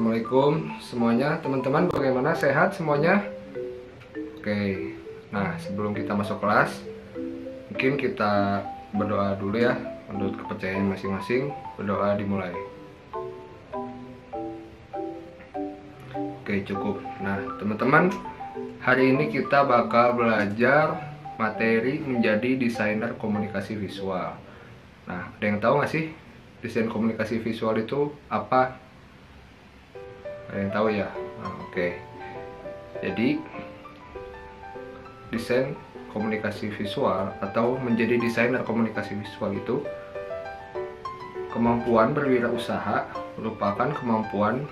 Assalamualaikum semuanya teman-teman, bagaimana, sehat semuanya? Oke, nah sebelum kita masuk kelas mungkin kita berdoa dulu ya. Menurut kepercayaan masing-masing, berdoa dimulai. Oke, cukup. Nah teman-teman, hari ini kita bakal belajar materi menjadi desainer komunikasi visual. Nah, ada yang tahu nggak sih desain komunikasi visual itu apa? Ada yang tahu ya? Nah, oke. Jadi desain komunikasi visual atau menjadi desainer komunikasi visual itu kemampuan berwirausaha merupakan kemampuan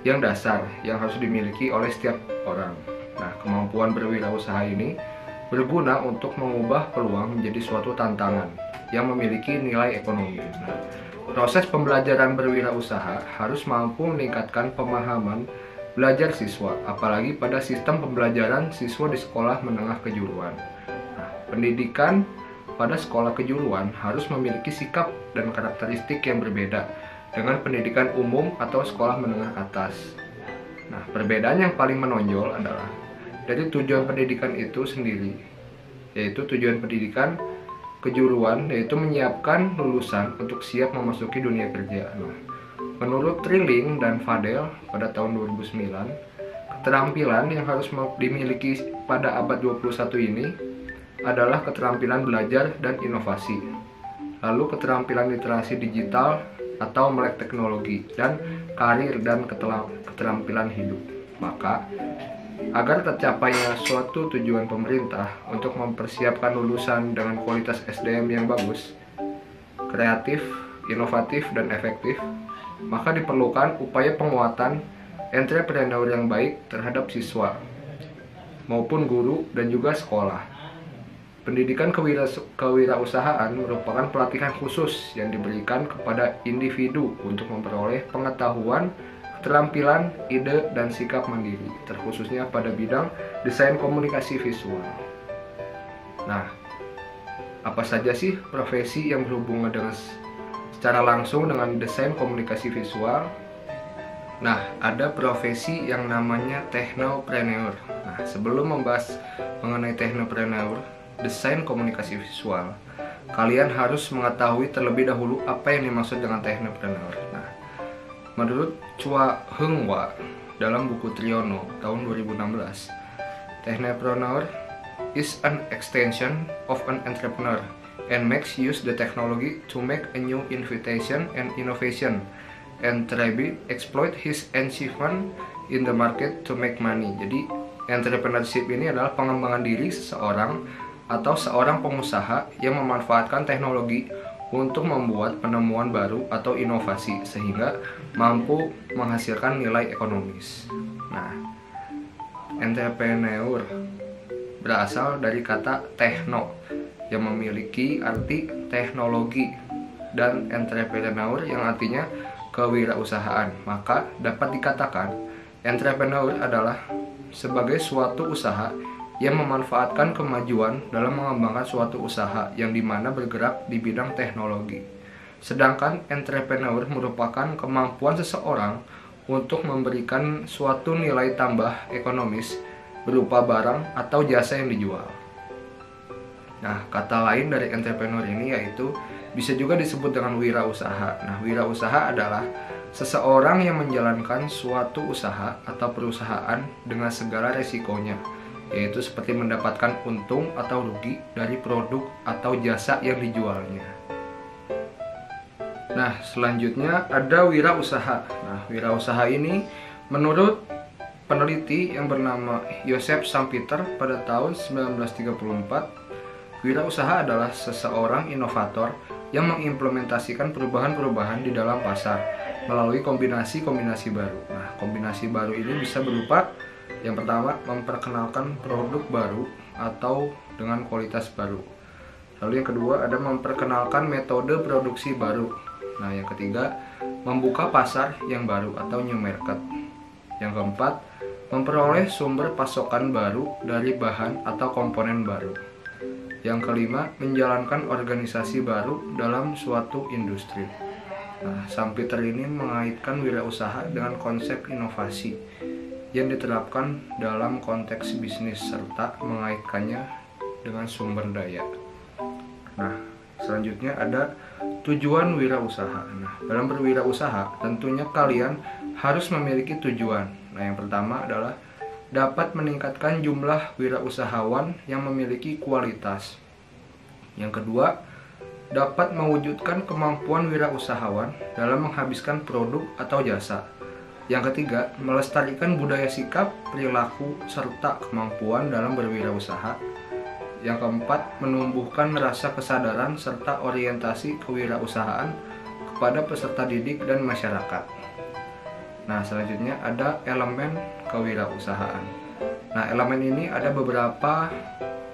yang dasar yang harus dimiliki oleh setiap orang. Nah, kemampuan berwirausaha ini berguna untuk mengubah peluang menjadi suatu tantangan yang memiliki nilai ekonomi. Nah, proses pembelajaran berwirausaha harus mampu meningkatkan pemahaman belajar siswa, apalagi pada sistem pembelajaran siswa di sekolah menengah kejuruan. Nah, pendidikan pada sekolah kejuruan harus memiliki sikap dan karakteristik yang berbeda dengan pendidikan umum atau sekolah menengah atas. Nah, perbedaan yang paling menonjol adalah dari tujuan pendidikan itu sendiri, yaitu tujuan pendidikan kejuruan yaitu menyiapkan lulusan untuk siap memasuki dunia kerja. Nah, menurut Trilling dan Fadel pada tahun 2009, keterampilan yang harus dimiliki pada abad 21 ini adalah keterampilan belajar dan inovasi, lalu keterampilan literasi digital atau melek teknologi, dan karir dan keterampilan hidup. Maka agar tercapainya suatu tujuan pemerintah untuk mempersiapkan lulusan dengan kualitas SDM yang bagus, kreatif, inovatif, dan efektif, maka diperlukan upaya penguatan entrepreneur yang baik terhadap siswa maupun guru dan juga sekolah. Pendidikan kewirausahaan merupakan pelatihan khusus yang diberikan kepada individu untuk memperoleh pengetahuan, keterampilan, ide, dan sikap mandiri, terkhususnya pada bidang desain komunikasi visual. Nah, apa saja sih profesi yang berhubungan dengan secara langsung dengan desain komunikasi visual? Nah, ada profesi yang namanya technopreneur. Nah, sebelum membahas mengenai technopreneur, desain komunikasi visual, kalian harus mengetahui terlebih dahulu apa yang dimaksud dengan technopreneur. Nah, menurut Chua Heung Hwa dalam buku Triono tahun 2016, technopreneur is an extension of an entrepreneur and makes use the technology to make a new invitation and innovation and thereby exploit his achievement in the market to make money. Jadi, entrepreneurship ini adalah pengembangan diri seseorang atau seorang pengusaha yang memanfaatkan teknologi untuk membuat penemuan baru atau inovasi sehingga mampu menghasilkan nilai ekonomis. Nah, entrepreneur berasal dari kata techno yang memiliki arti teknologi dan entrepreneur yang artinya kewirausahaan. Maka dapat dikatakan entrepreneur adalah sebagai suatu usaha yang memanfaatkan kemajuan dalam mengembangkan suatu usaha yang dimana bergerak di bidang teknologi. Sedangkan entrepreneur merupakan kemampuan seseorang untuk memberikan suatu nilai tambah ekonomis berupa barang atau jasa yang dijual. Nah, kata lain dari entrepreneur ini yaitu bisa juga disebut dengan wirausaha. Nah, wirausaha adalah seseorang yang menjalankan suatu usaha atau perusahaan dengan segala resikonya, yaitu seperti mendapatkan untung atau rugi dari produk atau jasa yang dijualnya. Nah, selanjutnya ada wirausaha. Nah, wirausaha ini menurut peneliti yang bernama Joseph Schumpeter pada tahun 1934, wirausaha adalah seseorang inovator yang mengimplementasikan perubahan-perubahan di dalam pasar melalui kombinasi-kombinasi baru. Nah, kombinasi baru ini bisa berupa yang pertama, memperkenalkan produk baru atau dengan kualitas baru. Lalu yang kedua, ada memperkenalkan metode produksi baru. Nah, yang ketiga, membuka pasar yang baru atau new market. Yang keempat, memperoleh sumber pasokan baru dari bahan atau komponen baru. Yang kelima, menjalankan organisasi baru dalam suatu industri. Nah, sang Peter ini mengaitkan wirausaha dengan konsep inovasi yang diterapkan dalam konteks bisnis serta mengaitkannya dengan sumber daya. Nah, selanjutnya ada tujuan wirausaha. Nah, dalam berwirausaha tentunya kalian harus memiliki tujuan. Nah, yang pertama adalah dapat meningkatkan jumlah wirausahawan yang memiliki kualitas. Yang kedua, dapat mewujudkan kemampuan wirausahawan dalam menghabiskan produk atau jasa. Yang ketiga, melestarikan budaya sikap, perilaku, serta kemampuan dalam berwirausaha. Yang keempat, menumbuhkan rasa kesadaran serta orientasi kewirausahaan kepada peserta didik dan masyarakat. Nah, selanjutnya ada elemen kewirausahaan. Nah, elemen ini ada beberapa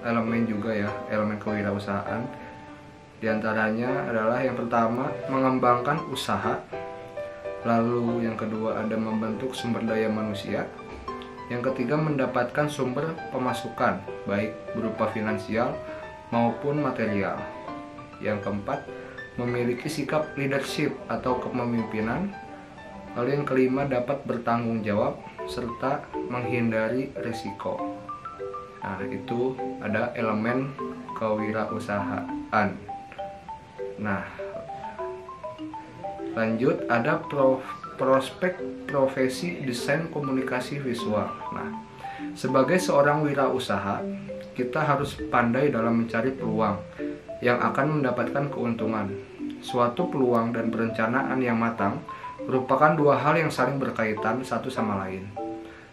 elemen juga ya, elemen kewirausahaan. Di antaranya adalah yang pertama, mengembangkan usaha. Lalu yang kedua ada membentuk sumber daya manusia. Yang ketiga mendapatkan sumber pemasukan baik berupa finansial maupun material. Yang keempat memiliki sikap leadership atau kepemimpinan. Lalu yang kelima dapat bertanggung jawab serta menghindari risiko. Nah, itu ada elemen kewirausahaan. Nah, lanjut ada prospek profesi desain komunikasi visual. Nah, sebagai seorang wirausaha, kita harus pandai dalam mencari peluang yang akan mendapatkan keuntungan. Suatu peluang dan perencanaan yang matang merupakan dua hal yang saling berkaitan satu sama lain.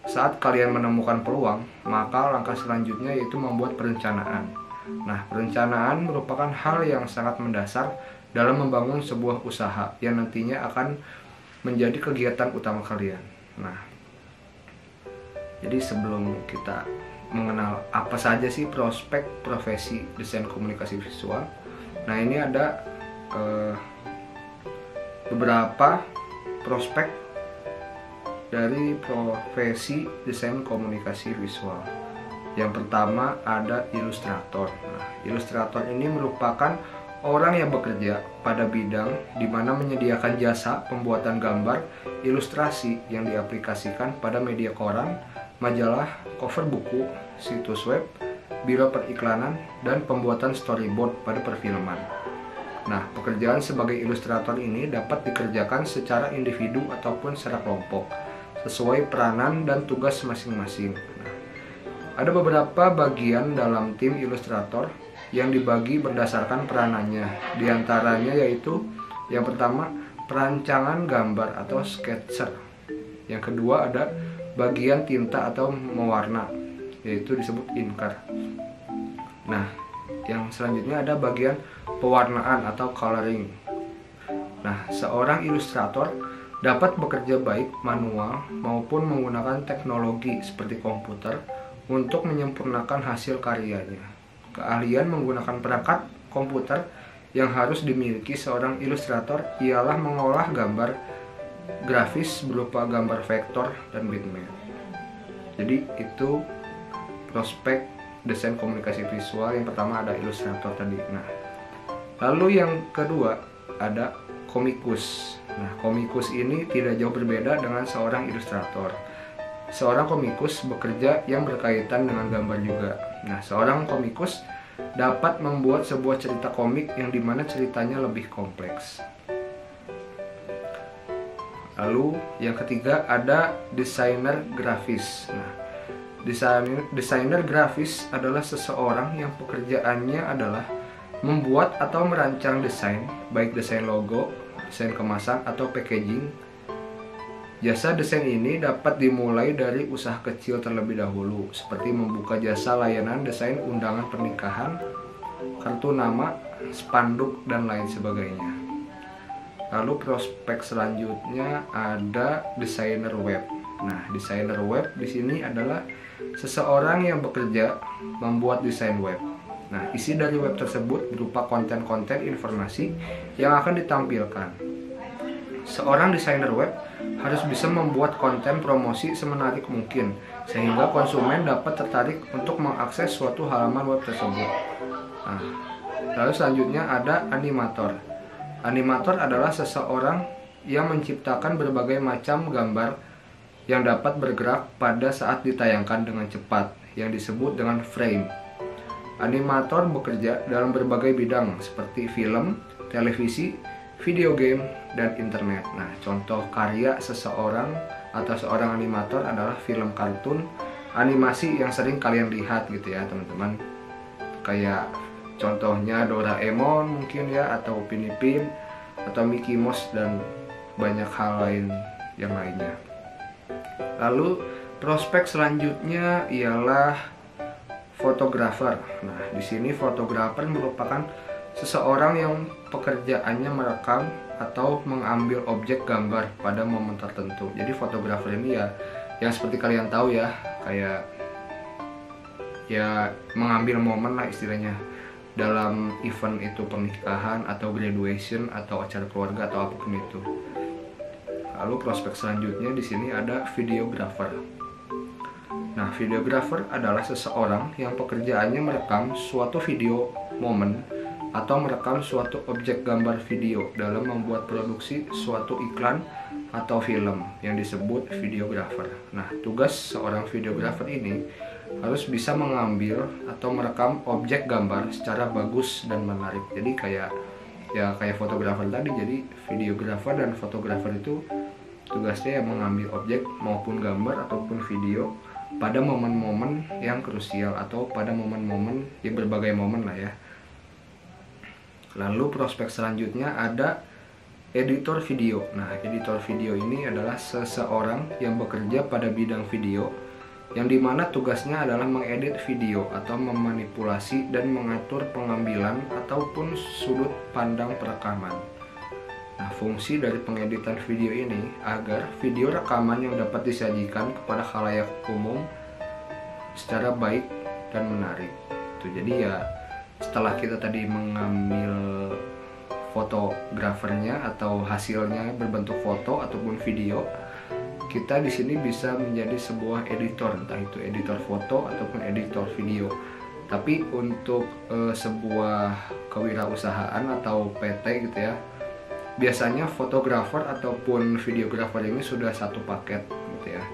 Saat kalian menemukan peluang, maka langkah selanjutnya yaitu membuat perencanaan. Nah, perencanaan merupakan hal yang sangat mendasar dalam membangun sebuah usaha yang nantinya akan menjadi kegiatan utama kalian. Nah, jadi sebelum kita mengenal apa saja sih prospek profesi desain komunikasi visual, nah ini ada beberapa prospek dari profesi desain komunikasi visual. Yang pertama ada ilustrator. Nah, ilustrator ini merupakan orang yang bekerja pada bidang di mana menyediakan jasa pembuatan gambar ilustrasi yang diaplikasikan pada media koran, majalah, cover buku, situs web, biro periklanan, dan pembuatan storyboard pada perfilman. Nah, pekerjaan sebagai ilustrator ini dapat dikerjakan secara individu ataupun secara kelompok, sesuai peranan dan tugas masing-masing. Nah, ada beberapa bagian dalam tim ilustrator yang dibagi berdasarkan peranannya. Di antaranya yaitu yang pertama, perancangan gambar atau sketser. Yang kedua ada bagian tinta atau mewarna, yaitu disebut inker. Nah, yang selanjutnya ada bagian pewarnaan atau coloring. Nah, seorang ilustrator dapat bekerja baik manual maupun menggunakan teknologi seperti komputer untuk menyempurnakan hasil karyanya. Keahlian menggunakan perangkat komputer yang harus dimiliki seorang ilustrator ialah mengolah gambar grafis berupa gambar vektor dan bitmap. Jadi itu prospek desain komunikasi visual. Yang pertama ada ilustrator tadi. Nah, lalu yang kedua ada komikus. Nah, komikus ini tidak jauh berbeda dengan seorang ilustrator. Seorang komikus bekerja yang berkaitan dengan gambar juga. Nah, seorang komikus dapat membuat sebuah cerita komik yang dimana ceritanya lebih kompleks. Lalu yang ketiga ada desainer grafis. Nah, desainer grafis adalah seseorang yang pekerjaannya adalah membuat atau merancang desain, baik desain logo, desain kemasan, atau packaging. Jasa desain ini dapat dimulai dari usaha kecil terlebih dahulu, seperti membuka jasa layanan desain undangan pernikahan, kartu nama, spanduk, dan lain sebagainya. Lalu prospek selanjutnya ada desainer web. Nah, desainer web di sini adalah seseorang yang bekerja membuat desain web. Nah, isi dari web tersebut berupa konten-konten informasi yang akan ditampilkan. Seorang desainer web harus bisa membuat konten promosi semenarik mungkin, sehingga konsumen dapat tertarik untuk mengakses suatu halaman web tersebut. Nah, lalu selanjutnya ada animator. Animator adalah seseorang yang menciptakan berbagai macam gambar yang dapat bergerak pada saat ditayangkan dengan cepat, yang disebut dengan frame. Animator bekerja dalam berbagai bidang seperti film, televisi, video game, dan internet. Nah, contoh karya seseorang atau seorang animator adalah film kartun, animasi yang sering kalian lihat gitu ya teman-teman. Kayak contohnya Doraemon mungkin ya, atau Upin Ipin, atau Mickey Mouse, dan banyak hal lain yang lainnya. Lalu prospek selanjutnya ialah fotografer. Nah, di sini fotografer merupakan seseorang yang pekerjaannya merekam atau mengambil objek gambar pada momen tertentu. Jadi fotografer ini ya yang seperti kalian tahu ya, kayak ya mengambil momen lah istilahnya dalam event itu, pernikahan atau graduation atau acara keluarga atau apapun itu. Lalu prospek selanjutnya di sini ada videographer. Nah, videographer adalah seseorang yang pekerjaannya merekam suatu video momen atau merekam suatu objek gambar video dalam membuat produksi suatu iklan atau film yang disebut videographer. Nah, tugas seorang videographer ini harus bisa mengambil atau merekam objek gambar secara bagus dan menarik. Jadi kayak fotografer tadi, jadi videographer dan fotografer itu tugasnya yang mengambil objek maupun gambar ataupun video pada momen-momen yang krusial atau pada momen-momen yang berbagai momen lah ya. Lalu prospek selanjutnya ada editor video. Nah, editor video ini adalah seseorang yang bekerja pada bidang video, yang dimana tugasnya adalah mengedit video atau memanipulasi dan mengatur pengambilan ataupun sudut pandang perekaman. Nah, fungsi dari pengeditan video ini agar video rekaman yang dapat disajikan kepada khalayak umum secara baik dan menarik. Jadi ya setelah kita tadi mengambil fotografernya atau hasilnya berbentuk foto ataupun video, kita di sini bisa menjadi sebuah editor, entah itu editor foto ataupun editor video. Tapi untuk sebuah kewirausahaan atau PT gitu ya, biasanya fotografer ataupun videografer ini sudah satu paket gitu ya.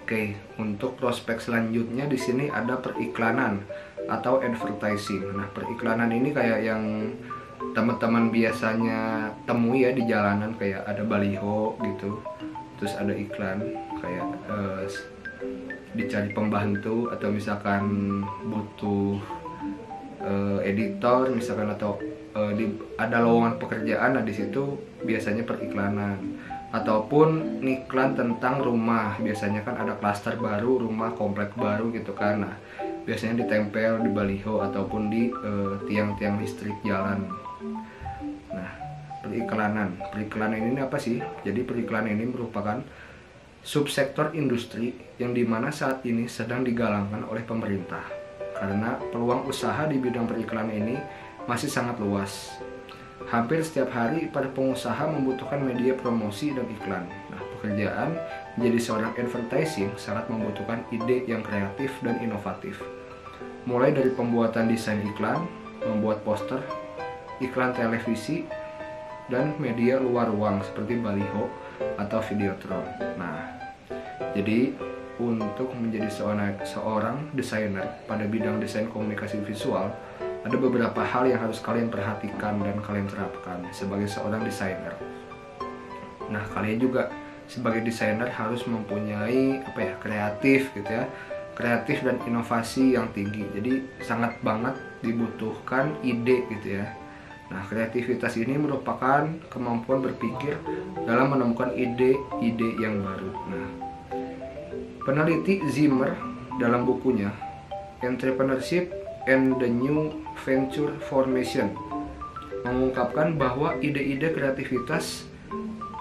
Oke, untuk prospek selanjutnya di sini ada periklanan atau advertising. Nah, periklanan ini kayak yang teman-teman biasanya temui ya di jalanan, kayak ada baliho gitu. Terus ada iklan kayak dicari pembantu atau misalkan butuh editor misalkan, atau ada lowongan pekerjaan. Nah, di situ biasanya periklanan ataupun iklan tentang rumah. Biasanya kan ada klaster baru, rumah komplek baru gitu kan. Nah, biasanya ditempel di baliho ataupun di tiang-tiang listrik jalan. Nah, periklanan ini apa sih? Jadi periklanan ini merupakan subsektor industri yang dimana saat ini sedang digalangkan oleh pemerintah, karena peluang usaha di bidang periklanan ini masih sangat luas. Hampir setiap hari para pengusaha membutuhkan media promosi dan iklan. Nah, pekerjaan menjadi seorang advertising sangat membutuhkan ide yang kreatif dan inovatif. Mulai dari pembuatan desain iklan, membuat poster, iklan televisi, dan media luar ruang seperti baliho atau videotron. Nah, jadi untuk menjadi seorang desainer pada bidang desain komunikasi visual, ada beberapa hal yang harus kalian perhatikan dan kalian terapkan sebagai seorang desainer. Nah, kalian juga sebagai desainer harus mempunyai kreatif gitu ya, kreatif dan inovasi yang tinggi. Jadi sangat banget dibutuhkan ide gitu ya. Nah, kreativitas ini merupakan kemampuan berpikir dalam menemukan ide-ide yang baru. Nah, peneliti Zimmer dalam bukunya Entrepreneurship and the New Venture Formation mengungkapkan bahwa ide-ide kreativitas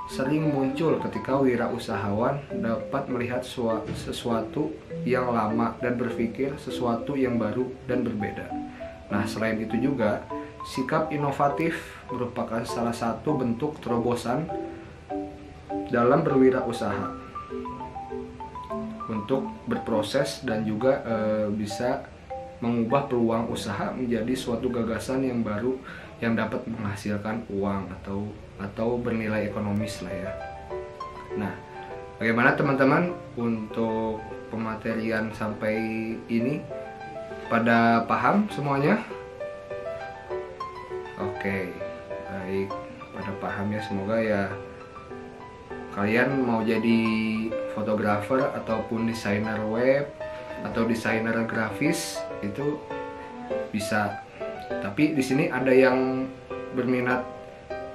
sering muncul ketika wirausahawan dapat melihat sesuatu yang lama dan berpikir sesuatu yang baru dan berbeda. Nah, selain itu juga sikap inovatif merupakan salah satu bentuk terobosan dalam berwirausaha untuk berproses dan juga bisa mengubah peluang usaha menjadi suatu gagasan yang baru yang dapat menghasilkan uang atau bernilai ekonomis lah ya. Nah, bagaimana teman-teman untuk pematerian sampai ini? Pada paham semuanya? Oke, baik, pada paham ya. Semoga ya kalian mau jadi fotografer ataupun desainer web atau desainer grafis itu bisa. Tapi di sini ada yang berminat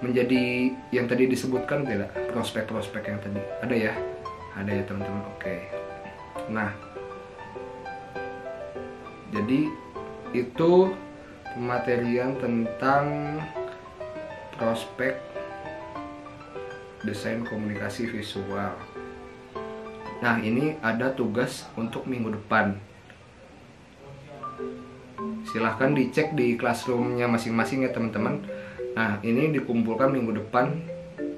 menjadi yang tadi disebutkan tidak? Prospek-prospek yang tadi ada ya? Ada ya teman-teman. Oke. Nah, jadi itu pematerian tentang prospek desain komunikasi visual. Nah, ini ada tugas untuk minggu depan. Silahkan dicek di classroomnya masing-masing ya teman-teman. Nah, ini dikumpulkan minggu depan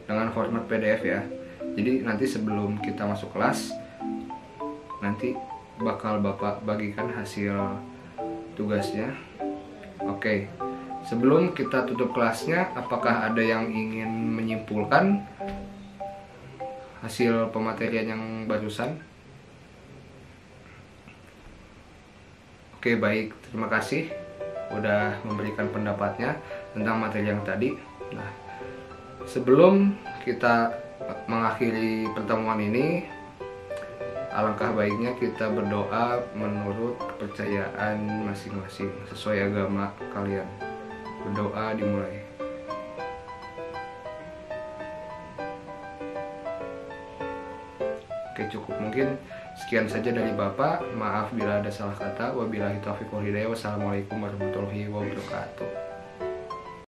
dengan format PDF ya. Jadi nanti sebelum kita masuk kelas, nanti bakal Bapak bagikan hasil tugasnya. Oke, sebelum kita tutup kelasnya, apakah ada yang ingin menyimpulkan hasil pematerian yang barusan? Oke, baik, terima kasih udah memberikan pendapatnya tentang materi yang tadi. Nah, sebelum kita mengakhiri pertemuan ini, alangkah baiknya kita berdoa menurut kepercayaan masing-masing sesuai agama kalian. Berdoa dimulai. Oke, cukup mungkin sekian saja dari Bapak. Maaf bila ada salah kata. Wabillahi taufiq wal hidayah. Wassalamualaikum warahmatullahi wabarakatuh.